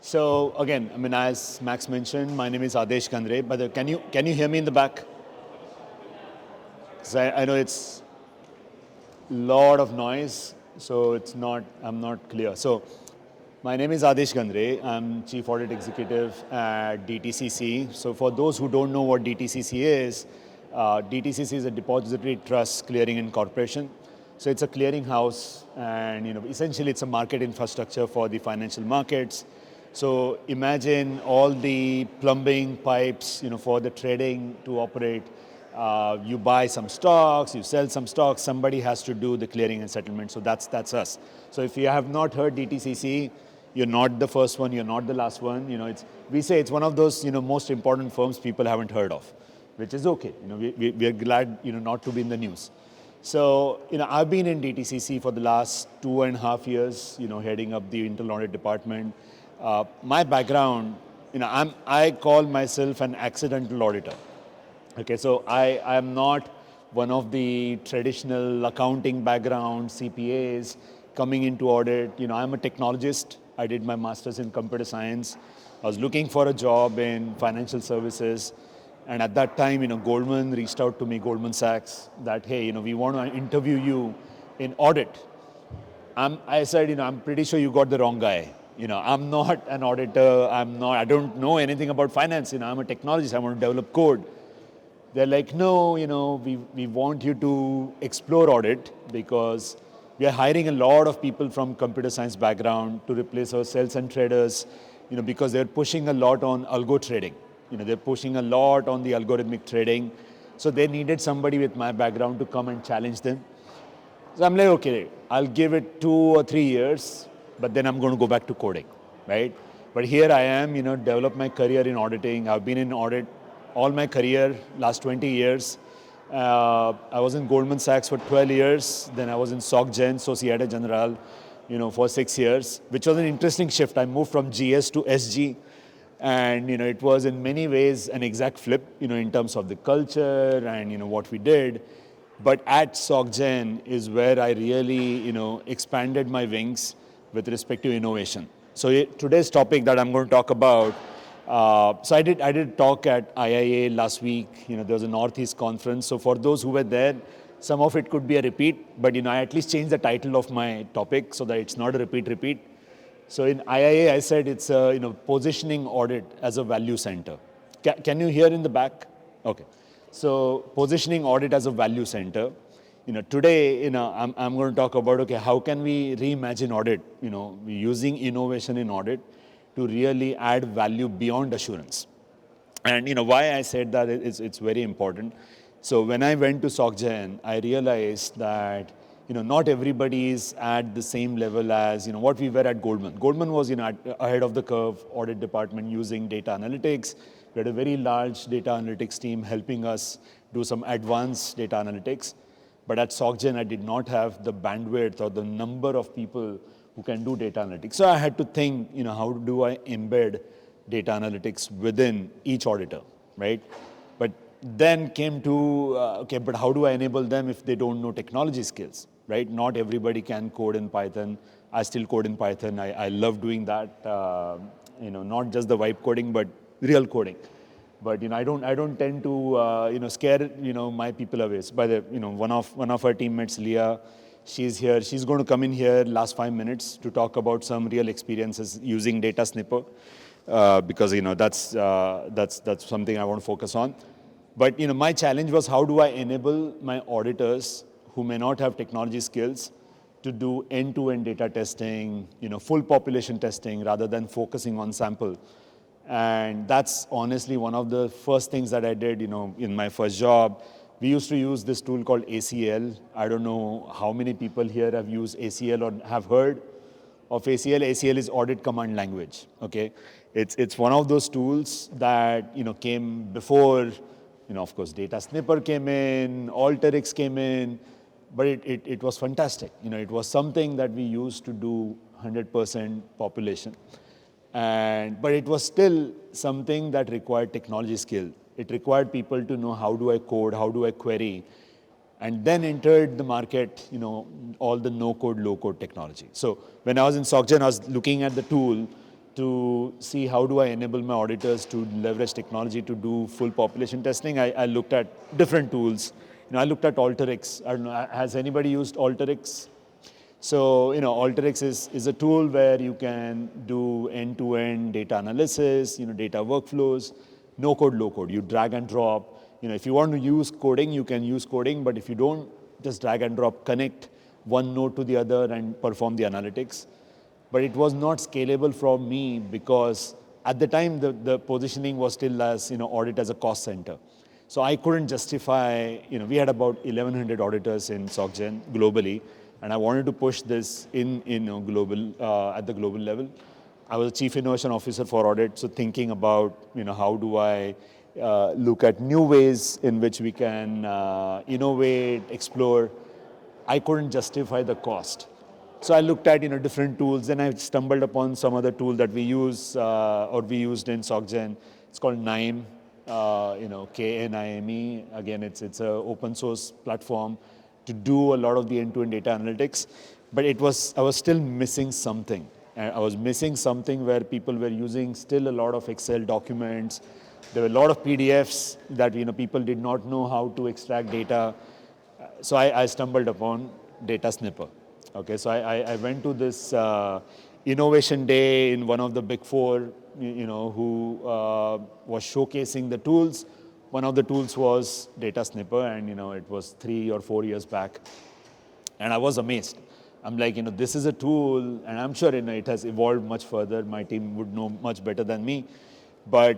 So again, as Max mentioned, my name is Adesh Gandre. But can you hear me in the back? So I know it's a lot of noise, so I'm not clear. So my name is Adesh Gandre. I'm Chief Audit Executive at DTCC. So for those who don't know what DTCC is, DTCC is a Depository Trust Clearing Corporation. So it's a clearing house, and essentially it's a market infrastructure for the financial markets. So imagine all the plumbing pipes, for the trading to operate. You buy some stocks, you sell some stocks. Somebody has to do the clearing and settlement. So that's us. So if you have not heard DTCC, you're not the first one. You're not the last one. We say it's one of those most important firms people haven't heard of, which is okay. We are glad not to be in the news. So, I've been in DTCC for the last 2.5 years, heading up the internal audit department. My background, I call myself an accidental auditor. Okay, so I am not one of the traditional accounting background CPAs coming into audit. I'm a technologist. I did my master's in computer science. I was looking for a job in financial services. And at that time, Goldman reached out to me, Goldman Sachs, that, hey, we want to interview you in audit. I said, I'm pretty sure you got the wrong guy. I'm not an auditor. I don't know anything about finance. I'm a technologist. I want to develop code. They're like, no, we want you to explore audit because we are hiring a lot of people from computer science background to replace our sales and traders, because they're pushing a lot on algo trading. They're pushing a lot on the algorithmic trading. So they needed somebody with my background to come and challenge them. So I'm like, okay, I'll give it 2 or 3 years, but then I'm going to go back to coding, right? But here I am, develop my career in auditing. I've been in audit all my career, last 20 years. I was in Goldman Sachs for 12 years. Then I was in SocGen, Societe Generale, for 6 years, which was an interesting shift. I moved from GS to SG. And it was in many ways an exact flip, in terms of the culture and what we did. But at SocGen is where I really, expanded my wings with respect to innovation. So today's topic that I'm going to talk about. So I did talk at IIA last week. There was a Northeast conference. So for those who were there, some of it could be a repeat. But I at least changed the title of my topic so that it's not a repeat. So in IIA, I said it's positioning audit as a value center. Can you hear in the back? Okay. So positioning audit as a value center. Today, I'm going to talk about, okay, how can we reimagine audit, using innovation in audit to really add value beyond assurance. And why I said that is it's very important. So when I went to SocGen, I realized that not everybody is at the same level as what we were at Goldman. Goldman was ahead of the curve audit department using data analytics. We had a very large data analytics team helping us do some advanced data analytics. But at SocGen, I did not have the bandwidth or the number of people who can do data analytics. So I had to think, how do I embed data analytics within each auditor, right? But then came to, okay, but how do I enable them if they don't know technology skills? Right? Not everybody can code in Python. I still code in Python. I love doing that. Not just the vibe coding, but real coding. But I don't tend to scare my people away. So by the one of our teammates, Leah, she's here. She's going to come in here last 5 minutes to talk about some real experiences using DataSnipper, because that's something I want to focus on. But my challenge was, how do I enable my auditors who may not have technology skills to do end-to-end data testing, full population testing, rather than focusing on sample. And that's honestly one of the first things that I did, in my first job. We used to use this tool called ACL. I don't know how many people here have used ACL or have heard of ACL. ACL is Audit Command Language, okay? It's one of those tools that, came before, of course, DataSnipper came in, Alteryx came in. But it was fantastic. It was something that we used to do 100% population. But it was still something that required technology skill. It required people to know, how do I code, how do I query, and then entered the market, all the no-code, low-code technology. So when I was in SocGen, I was looking at the tool, to see how do I enable my auditors to leverage technology to do full population testing, I looked at different tools. I looked at Alteryx. I don't know, has anybody used Alteryx? So, Alteryx is a tool where you can do end-to-end data analysis, data workflows, no code, low code. You drag and drop. If you want to use coding, you can use coding, but if you don't, just drag and drop, connect one node to the other and perform the analytics. But it was not scalable for me because at the time, the positioning was still as, audit as a cost center. So I couldn't justify, we had about 1,100 auditors in SocGen globally, and I wanted to push this in global, at the global level. I was a chief innovation officer for audit, so thinking about, how do I look at new ways in which we can innovate, explore. I couldn't justify the cost. So I looked at different tools, and I stumbled upon some other tool that we use or we used in SocGen. It's called KNIME, KNIME. Again, it's an open source platform to do a lot of the end-to-end data analytics. But I was still missing something. I was missing something where people were using still a lot of Excel documents. There were a lot of PDFs that people did not know how to extract data. So I stumbled upon DataSnipper. Okay, so I went to this innovation day in one of the big four, who was showcasing the tools. One of the tools was DataSnipper, and it was 3 or 4 years back. And I was amazed. I'm like, this is a tool, and I'm sure it has evolved much further. My team would know much better than me. But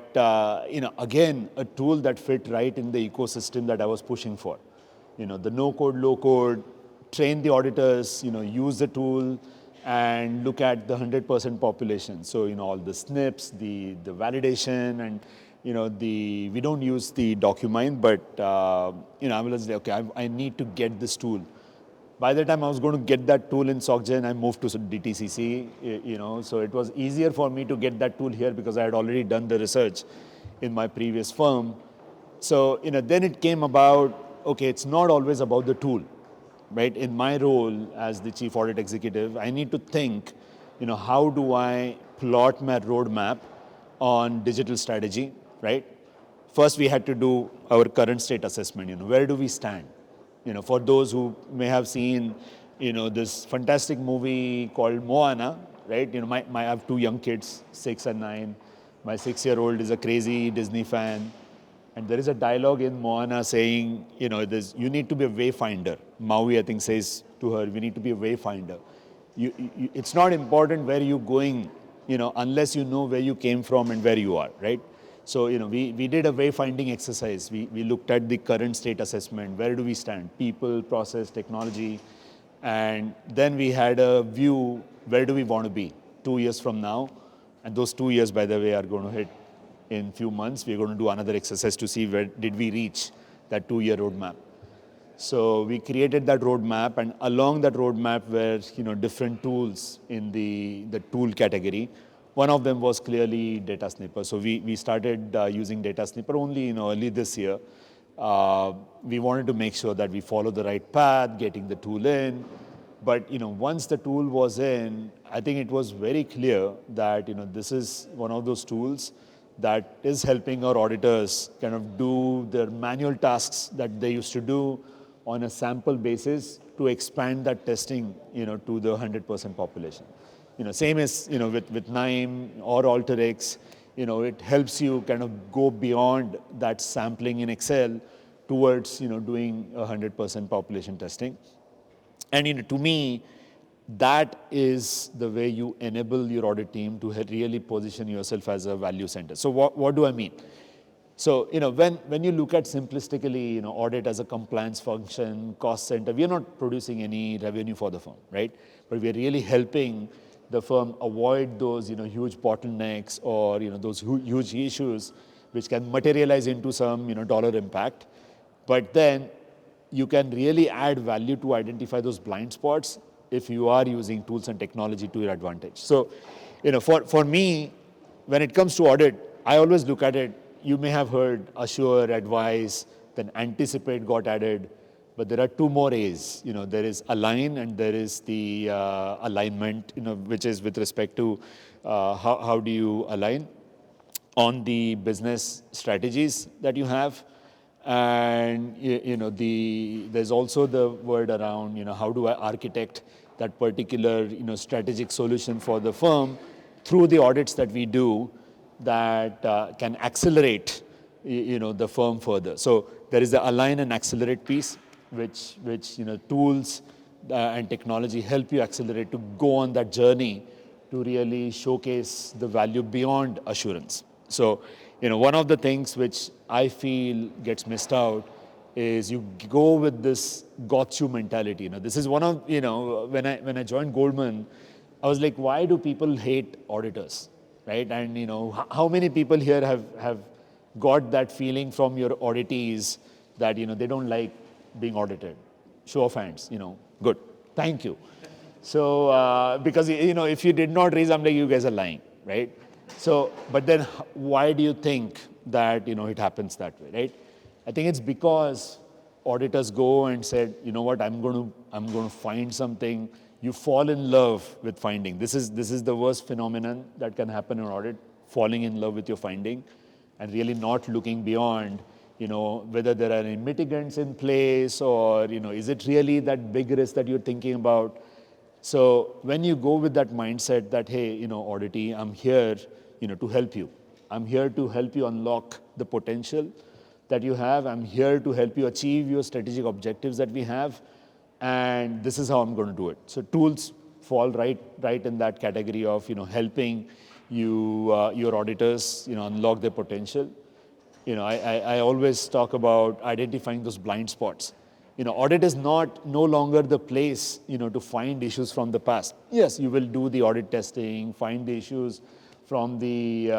again, a tool that fit right in the ecosystem that I was pushing for. The no code, low code, train the auditors, use the tool and look at the 100% population. So, all the SNPs, the validation, and, we don't use the DocuMine, but, I was like, okay, I need to get this tool. By the time I was going to get that tool in SocGen, I moved to DTCC, so it was easier for me to get that tool here because I had already done the research in my previous firm. So, then it came about, okay, it's not always about the tool, right? In my role as the Chief Audit Executive, I need to think, how do I plot my roadmap on digital strategy, right? First, we had to do our current state assessment, where do we stand? For those who may have seen, this fantastic movie called Moana, right? I have 2 young kids, 6 and 9. My 6-year-old is a crazy Disney fan. And there is a dialogue in Moana saying, you need to be a wayfinder. Maui, I think, says to her, we need to be a wayfinder. It's not important where you're going, unless you know where you came from and where you are, right? So, we did a wayfinding exercise. We looked at the current state assessment. Where do we stand? People, process, technology. And then we had a view, where do we want to be 2 years from now? And those 2 years, by the way, are going to hit in few months. We're going to do another exercise to see where did we reach that 2-year roadmap. So we created that roadmap, and along that roadmap were different tools in the tool category. One of them was clearly DataSnipper. So we started using DataSnipper only early this year. We wanted to make sure that we follow the right path, getting the tool in. But once the tool was in, I think it was very clear that this is one of those tools that is helping our auditors kind of do their manual tasks that they used to do on a sample basis to expand that testing, to the 100% population. Same as, with KNIME or Alteryx, it helps you kind of go beyond that sampling in Excel towards, doing 100% population testing. And, to me, that is the way you enable your audit team to really position yourself as a value center. So what do I mean? So, when you look at simplistically, audit as a compliance function, cost center, we are not producing any revenue for the firm, right? But we are really helping the firm avoid those, huge bottlenecks or, those huge issues which can materialize into some, dollar impact. But then you can really add value to identify those blind spots if you are using tools and technology to your advantage. So, for me, when it comes to audit, I always look at it. You may have heard Assure, Advise, then Anticipate got added. but there are two more A's. There is align and there is the alignment, which is with respect to how do you align on the business strategies that you have. And there's also the word around how do I architect that particular strategic solution for the firm through the audits that we do that can accelerate the firm further. So there is the align and accelerate piece, which tools and technology help you accelerate to go on that journey to really showcase the value beyond assurance. So one of the things which I feel gets missed out is you go with this got you mentality. This is one of, when I joined Goldman, I was like, why do people hate auditors, right? And how many people here have got that feeling from your auditees that they don't like being audited? Show of hands, good, thank you. So because if you did not raise, I'm like, you guys are lying, right? So, but then why do you think that it happens that way, right? I think it's because auditors go and said, you know what, I'm going to find something. You fall in love with finding. This is the worst phenomenon that can happen in audit, falling in love with your finding and really not looking beyond, whether there are any mitigants in place or, is it really that big risk that you're thinking about? So when you go with that mindset that, hey, auditee, I'm here, to help you. I'm here to help you unlock the potential that you have. I'm here to help you achieve your strategic objectives that we have. And this is how I'm going to do it. So tools fall right in that category of, helping you, your auditors, unlock their potential. I always talk about identifying those blind spots. Audit is no longer the place, to find issues from the past. Yes, you will do the audit testing, find the issues from the,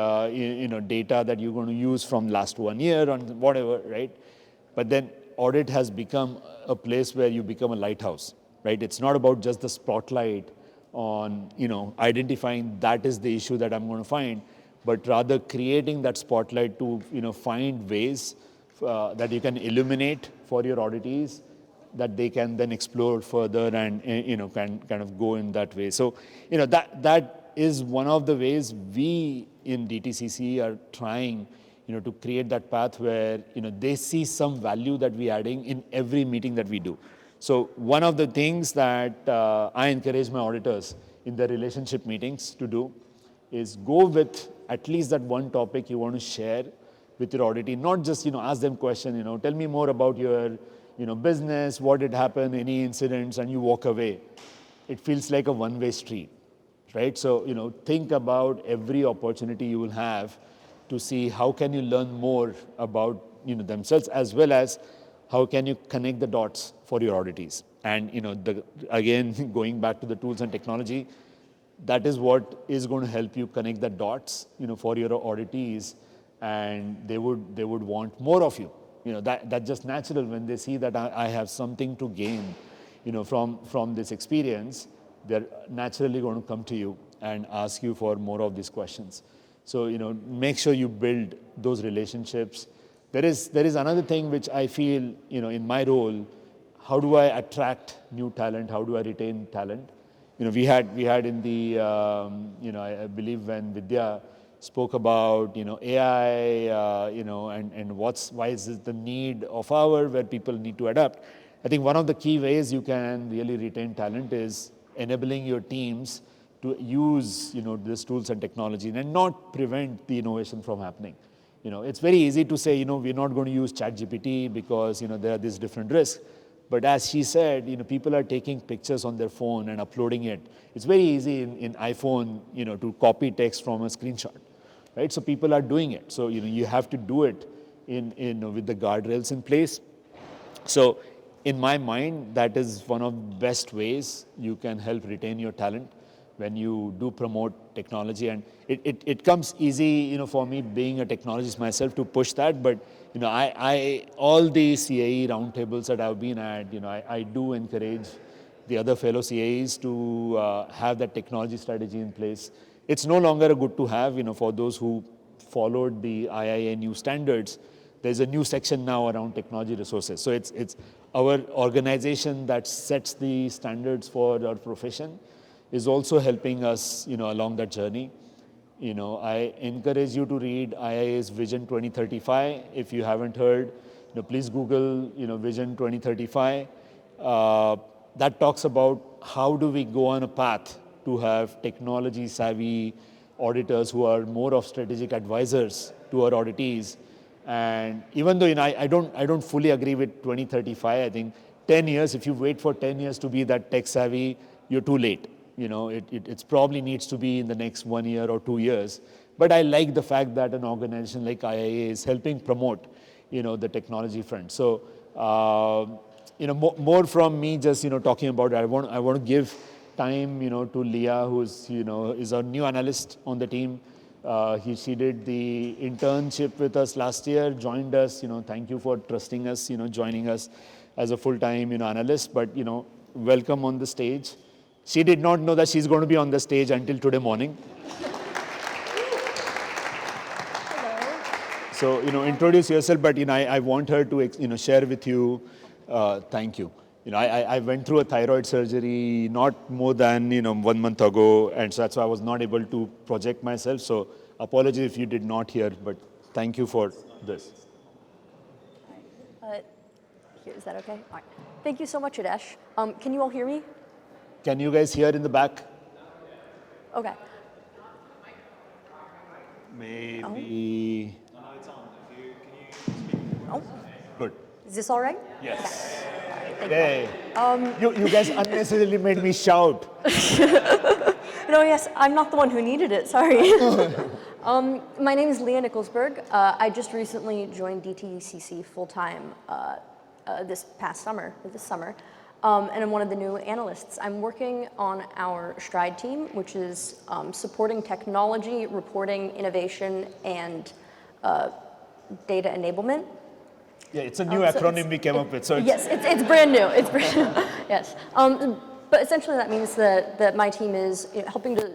data that you're going to use from last 1 year or whatever, right? But then audit has become a place where you become a lighthouse, right? It's not about just the spotlight on, identifying that is the issue that I'm going to find, but rather creating that spotlight to, find ways that you can illuminate for your auditees that they can then explore further and, can kind of go in that way. So, that is one of the ways we in DTCC are trying, to create that path where, they see some value that we're adding in every meeting that we do. So one of the things that I encourage my auditors in their relationship meetings to do is go with at least that one topic you want to share with your auditee, not just, ask them question, tell me more about your, business, what did happen, any incidents, and you walk away. It feels like a one-way street, right? So, think about every opportunity you will have to see how can you learn more about, themselves, as well as how can you connect the dots for your auditees. And, again, going back to the tools and technology, that is what is going to help you connect the dots, for your auditees, and they would want more of you. That's just natural when they see that I have something to gain, from this experience. They're naturally going to come to you and ask you for more of these questions. So, make sure you build those relationships. There is another thing which I feel, in my role, how do I attract new talent? How do I retain talent? We had in the, I believe when Vidya spoke about, AI, and why is it the need of hour where people need to adapt. I think one of the key ways you can really retain talent is enabling your teams to use, these tools and technology and not prevent the innovation from happening. It's very easy to say, we're not going to use ChatGPT because, there are these different risks. But as she said, people are taking pictures on their phone and uploading it. It's very easy in iPhone, to copy text from a screenshot, right? So people are doing it. So, you have to do it with the guardrails in place. So in my mind, that is one of the best ways you can help retain your talent when you do promote technology. And it comes easy, for me being a technologist myself to push that. But, I all the CAE roundtables that I've been at, I do encourage the other fellow CAEs to have that technology strategy in place. It's no longer a good to have, for those who followed the IIA new standards. there's a new section now around technology resources. So it's our organization that sets the standards for our profession is also helping us, along that journey. I encourage you to read IIA's Vision 2035. If you haven't heard, please Google, Vision 2035. That talks about how do we go on a path to have technology savvy auditors who are more of strategic advisors to our auditees. And even though I don't fully agree with 2035, I think 10 years, if you wait for 10 years to be that tech savvy, you're too late. It probably needs to be in the next 1 year or 2 years. But I like the fact that an organization like IIA is helping promote, the technology front. So, more from me just, talking about it. I want to give time, to Leah, who's, is our new analyst on the team. She did the internship with us last year, joined us, thank you for trusting us, joining us as a full-time, analyst, but, welcome on the stage. She did not know that she's going to be on the stage until today morning. So, introduce yourself, but, I want her to, share with you, thank you. I went through a thyroid surgery not more than, 1 month ago, and so that's why I was not able to project myself. So apologies if you did not hear, but thank you for this. Here, is that okay? All right. Thank you so much, Adesh. Can you all hear me? Can you guys hear in the back? Okay. Maybe. No, it's on. Can you speak? Oh, Good. is this all right? Yes. Okay. Thank Hey, you guys unnecessarily made me shout. No, yes, I'm not the one who needed it, sorry. My name is Leah Nickelsburg. I just recently joined DTCC full-time this summer, and I'm one of the new analysts. I'm working on our STRIDE team, which is supporting technology, reporting, innovation, and data enablement. Yeah, it's a new acronym we came up with. So yes, it's brand new. It's brand new. Yes. But essentially that means that my team is helping to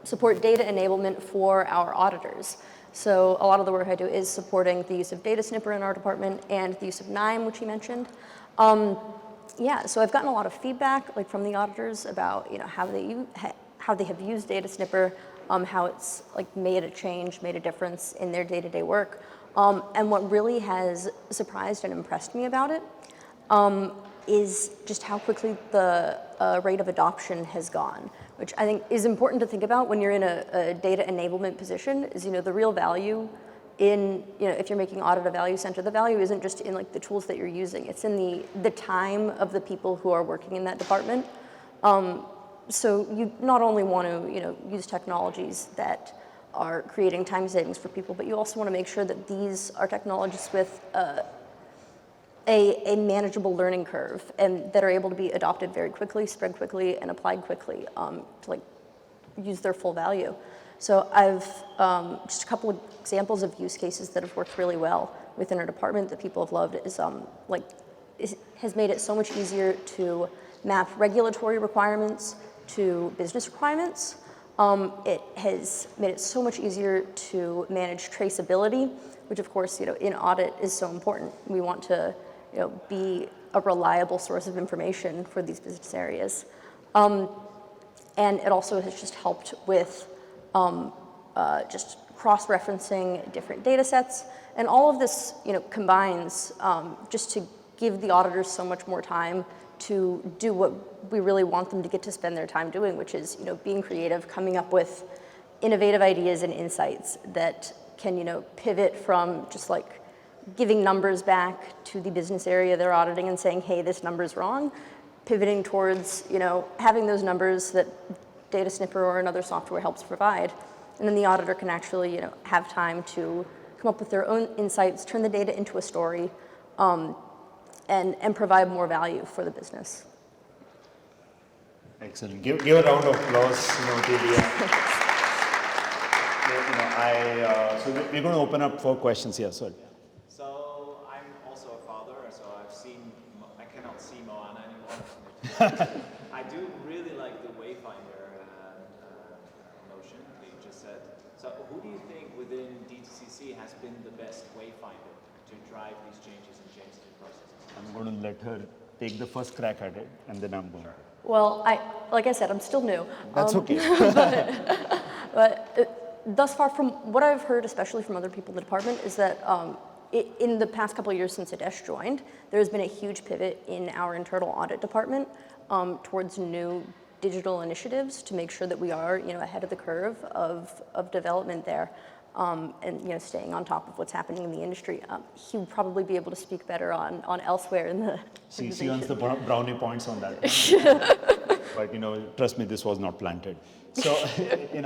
support data enablement for our auditors. So a lot of the work I do is supporting the use of DataSnipper in our department and the use of NIME, which you mentioned. Yeah, so I've gotten a lot of feedback from the auditors about how they have used DataSnipper, how it's made a change, made a difference in their day-to-day work. And what really has surprised and impressed me about it is just how quickly the rate of adoption has gone, which I think is important to think about when you're in a data enablement position. Is the real value in if you're making audit a value center, the value isn't just in the tools that you're using. It's in the time of the people who are working in that department. So you not only want to use technologies that are creating time savings for people, but you also want to make sure that these are technologies with a manageable learning curve and that are able to be adopted very quickly, spread quickly, and applied quickly to use their full value. So I've just a couple of examples of use cases that have worked really well within our department that people have loved is has made it so much easier to map regulatory requirements to business requirements. It has made it so much easier to manage traceability, which of course, in audit is so important. We want to, be a reliable source of information for these business areas. And it also has just helped with just cross-referencing different data sets. And all of this, combines just to give the auditors so much more time to do what we really want them to get to spend their time doing, which is, being creative, coming up with innovative ideas and insights that can, pivot from just giving numbers back to the business area they're auditing and saying, hey, this number's wrong, pivoting towards, having those numbers that DataSnipper or another software helps provide. And then the auditor can actually, have time to come up with their own insights, turn the data into a story, and provide more value for the business. Excellent. Give a round of applause, to Leah. So we're going to open up for questions here. Sorry. So I'm also a father, so I cannot see Moana anymore. I do really like the Wayfinder notion that you just said. So who do you think within DTCC has been the best wayfinder to drive these changes and change the processes? I'm going to let her take the first crack at it, and then I'm going. Well, like I said, I'm still new. That's okay. But thus far, from what I've heard, especially from other people in the department, is that in the past couple of years since Adesh joined, there's been a huge pivot in our internal audit department towards new digital initiatives to make sure that we are, ahead of the curve of development there, and staying on top of what's happening in the industry. He would probably be able to speak better on elsewhere in the. She earns the brownie points on that. But trust me, this was not planted. So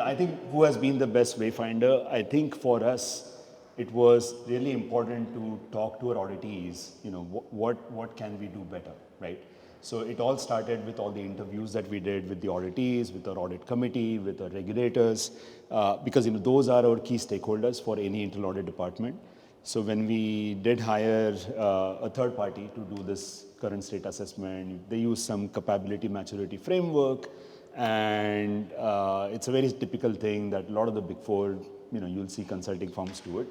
I think who has been the best wayfinder? I think for us, it was really important to talk to our auditees. What can we do better, right? So it all started with all the interviews that we did with the auditees, with our audit committee, with our regulators, because those are our key stakeholders for any internal audit department. So when we did hire a third party to do this current state assessment, they use some capability maturity framework, and it's a very typical thing that a lot of the big four, you'll see consulting firms do it.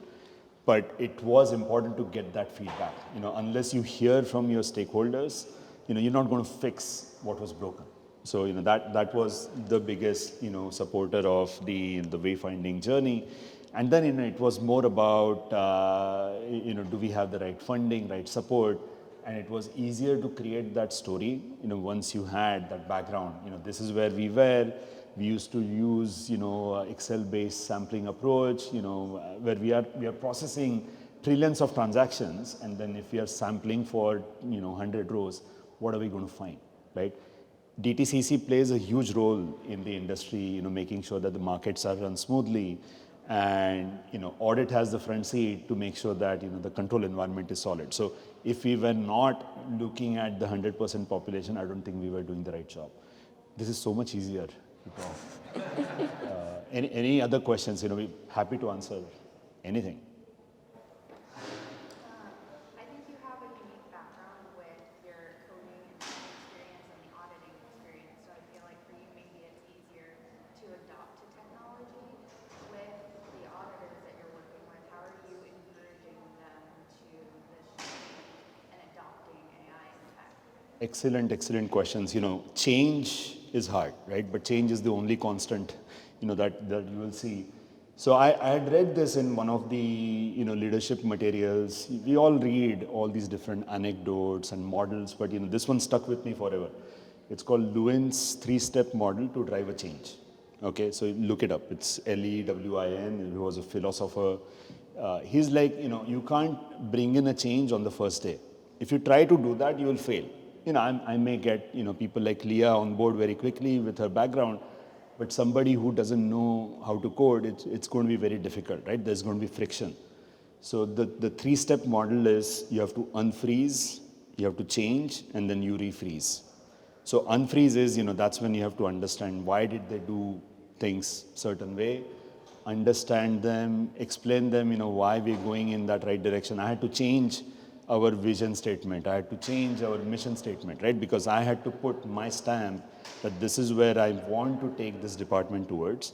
But it was important to get that feedback. Unless you hear from your stakeholders, you're not going to fix what was broken. So that was the biggest supporter of the wayfinding journey. And then it was more about do we have the right funding, right support, and it was easier to create that story once you had that background. This is where we were. We used to use Excel-based sampling approach. Where we are processing trillions of transactions, and then if we are sampling for 100 rows, what are we going to find, right? DTCC plays a huge role in the industry, making sure that the markets are run smoothly, and audit has the front seat to make sure that the control environment is solid. So if we were not looking at the 100% population, I don't think we were doing the right job. This is so much easier to talk. Any other questions? We're happy to answer anything. Excellent questions. Change is hard, right? But change is the only constant, that you will see. So I had read this in one of the, leadership materials. We all read all these different anecdotes and models, but this one stuck with me forever. It's called Lewin's 3-step model to drive a change. Okay, so look it up. It's Lewin, who was a philosopher. He's like, you can't bring in a change on the first day. If you try to do that, you will fail. I may get, people like Leah on board very quickly with her background, but somebody who doesn't know how to code, it's going to be very difficult, right? There's going to be friction. So the 3-step model is you have to unfreeze, you have to change, and then you refreeze. So unfreeze is, that's when you have to understand why did they do things certain way, understand them, explain them, why we're going in that right direction. I had to change our vision statement. I had to change our mission statement, right? Because I had to put my stamp that this is where I want to take this department towards.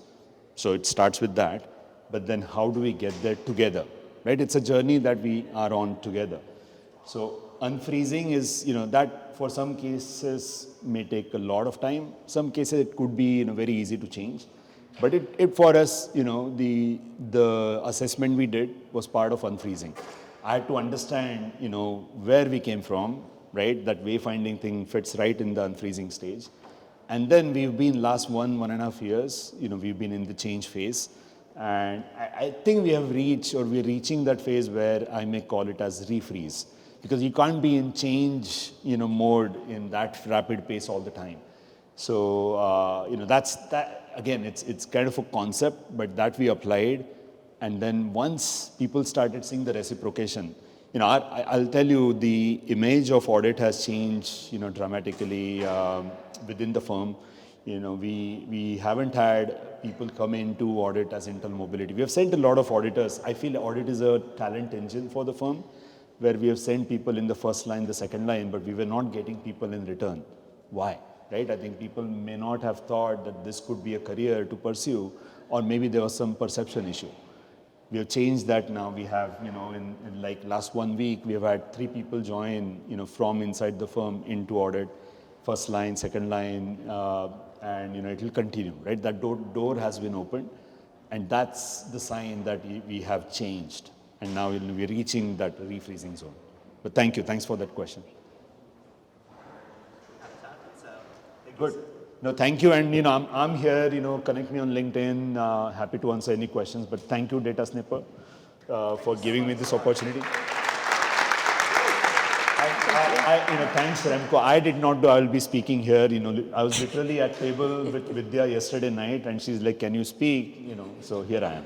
So it starts with that. But then how do we get there together, right? It's a journey that we are on together. So unfreezing is, that for some cases may take a lot of time. Some cases it could be, very easy to change. But it for us, the assessment we did was part of unfreezing. I had to understand, where we came from, right? That wayfinding thing fits right in the unfreezing stage. And then we've been last 1.5 years, we've been in the change phase. And I think we have reached, or we're reaching that phase where I may call it as refreeze. Because you can't be in change, mode in that rapid pace all the time. So, that's that. Again, it's kind of a concept, but that we applied. And then once people started seeing the reciprocation, I'll tell you, the image of audit has changed, dramatically within the firm. We haven't had people come into audit as internal mobility. We have sent a lot of auditors. I feel audit is a talent engine for the firm, where we have sent people in the first line, the second line, but we were not getting people in return. Why? Right? I think people may not have thought that this could be a career to pursue, or maybe there was some perception issue. We have changed that now. We have, in like last 1 week, we have had 3 people join, from inside the firm into audit, first line, second line, and it will continue, right? That door has been opened, and that's the sign that we have changed, and now we're reaching that refreezing zone. But thanks for that question. Good. No, thank you, and I'm here. Connect me on LinkedIn. Happy to answer any questions. But thank you, DataSnipper, for giving me this opportunity. Thanks, Remco. I did not know I will be speaking here. I was literally at table with Vidya yesterday night, and she's like, "Can you speak?" So here I am.